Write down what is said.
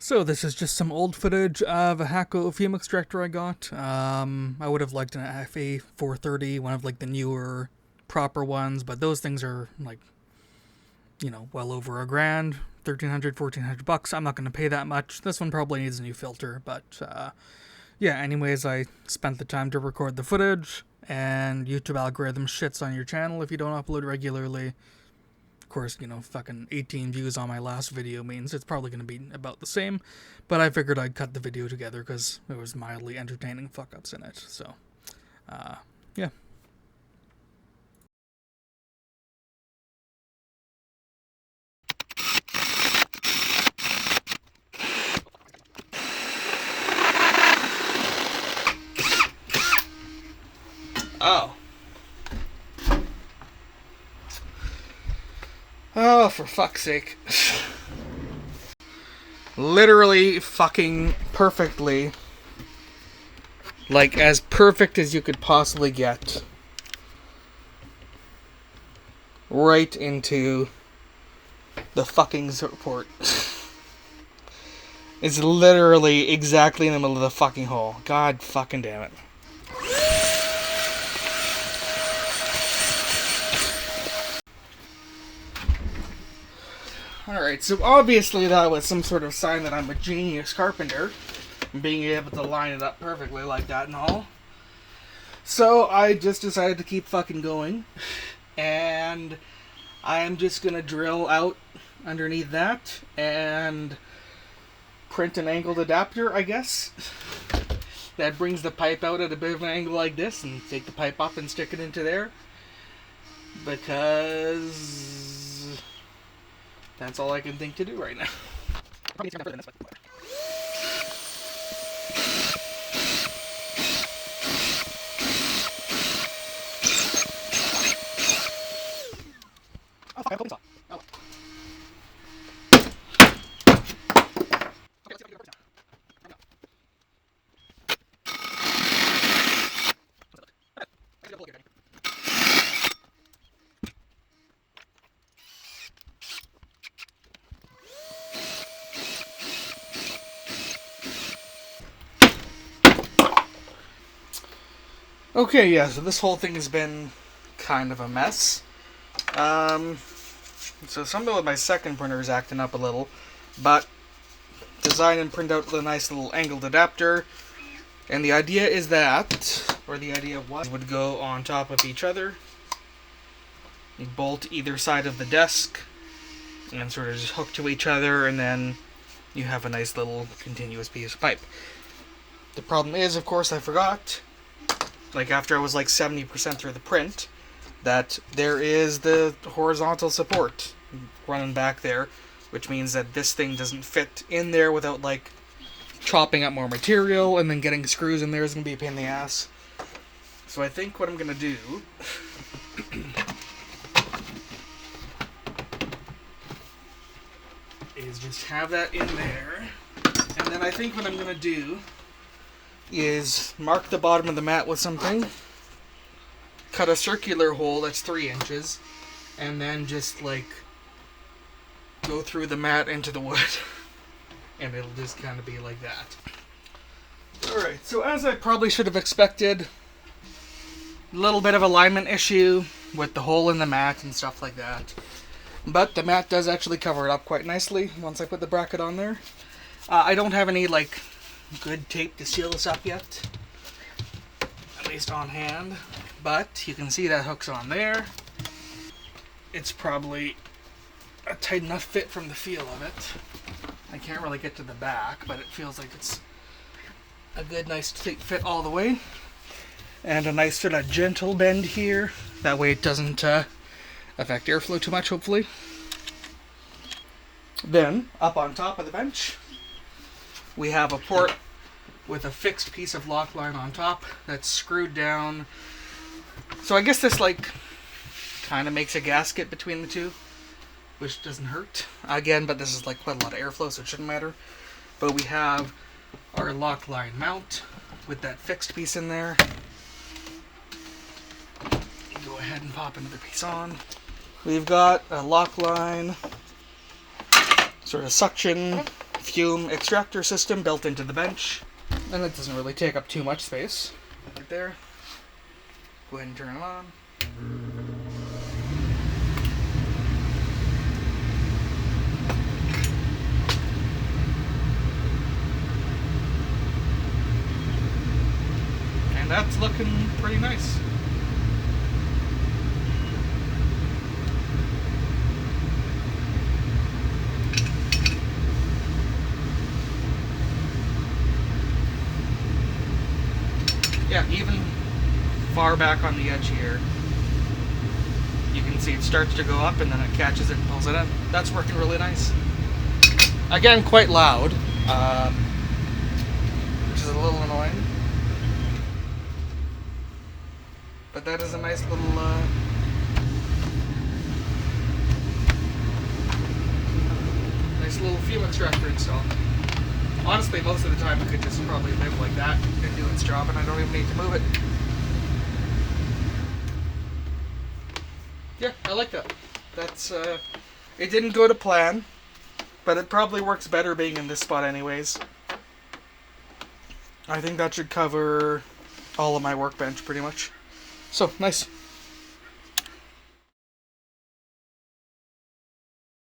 So this is just some old footage of a Hacko fume extractor I got. I would have liked an FA430, one of like the newer proper ones, but those things are like, well over $1,000, 1,300, 1,400 bucks. I'm not going to pay that much. This one probably needs a new filter, but yeah, anyways, I spent the time to record the footage, and YouTube algorithm shits on your channel if you don't upload regularly. Of course, fucking 18 views on my last video means it's probably going to be about the same, but I figured I'd cut the video together because there was mildly entertaining fuck-ups in it, so, yeah. Oh. Oh, for fuck's sake. Literally fucking perfectly. Like, as perfect as you could possibly get. Right into the fucking support. It's literally exactly in the middle of the fucking hole. God fucking damn it. Alright, so obviously that was some sort of sign that I'm a genius carpenter, being able to line it up perfectly like that and all. So I just decided to keep fucking going, and I am just gonna drill out underneath that and print an angled adapter, I guess. That brings the pipe out at a bit of an angle like this, and take the pipe up and stick it into there. Because that's all I can think to do right now. Probably turn further than this, but whatever. Oh fuck, I pulled this off. Oh. Okay, let's see if I can get it now. Okay, yeah, so this whole thing has been kind of a mess. So something with my second printer is acting up a little, but design and print out the nice little angled adapter, and the idea is that, or the idea was, would go on top of each other, bolt either side of the desk, and sort of just hook to each other, and then you have a nice little continuous piece of pipe. The problem is, of course, I forgot, like after I was like 70% through the print, that there is the horizontal support running back there, which means that this thing doesn't fit in there without like chopping up more material, and then getting screws in there is going to be a pain in the ass. So I think what I'm going to do is just have that in there, and then I think what I'm going to do is mark the bottom of the mat with something, cut a circular hole that's 3 inches, and then just like go through the mat into the wood, and it'll just kind of be like that. Alright, so as I probably should have expected, a little bit of alignment issue with the hole in the mat and stuff like that, but the mat does actually cover it up quite nicely once I put the bracket on there. I don't have any like good tape to seal this up yet, at least on hand, but you can see that hook's on there. It's probably a tight enough fit from the feel of it. I can't really get to the back, but it feels like it's a good nice tight fit all the way, and a nice sort of gentle bend here, that way it doesn't affect airflow too much, hopefully. Then up on top of the bench we have a port with a fixed piece of lock line on top that's screwed down. So I guess this like kind of makes a gasket between the two, which doesn't hurt. Again, but this is like quite a lot of airflow, so it shouldn't matter. But we have our lock line mount with that fixed piece in there. Go ahead and pop another piece on. We've got a lock line sort of suction fume extractor system built into the bench. And it doesn't really take up too much space. Right there. Go ahead and turn it on. And that's looking pretty nice. Yeah, even far back on the edge here, you can see it starts to go up and then it catches it and pulls it in. That's working really nice. Again, quite loud, which is a little annoying. But that is a nice little fume extractor install. Honestly, most of the time it could just probably live like that and do its job, and I don't even need to move it. Yeah, I like that. That's, it didn't go to plan, but it probably works better being in this spot anyways. I think that should cover all of my workbench pretty much. So, nice.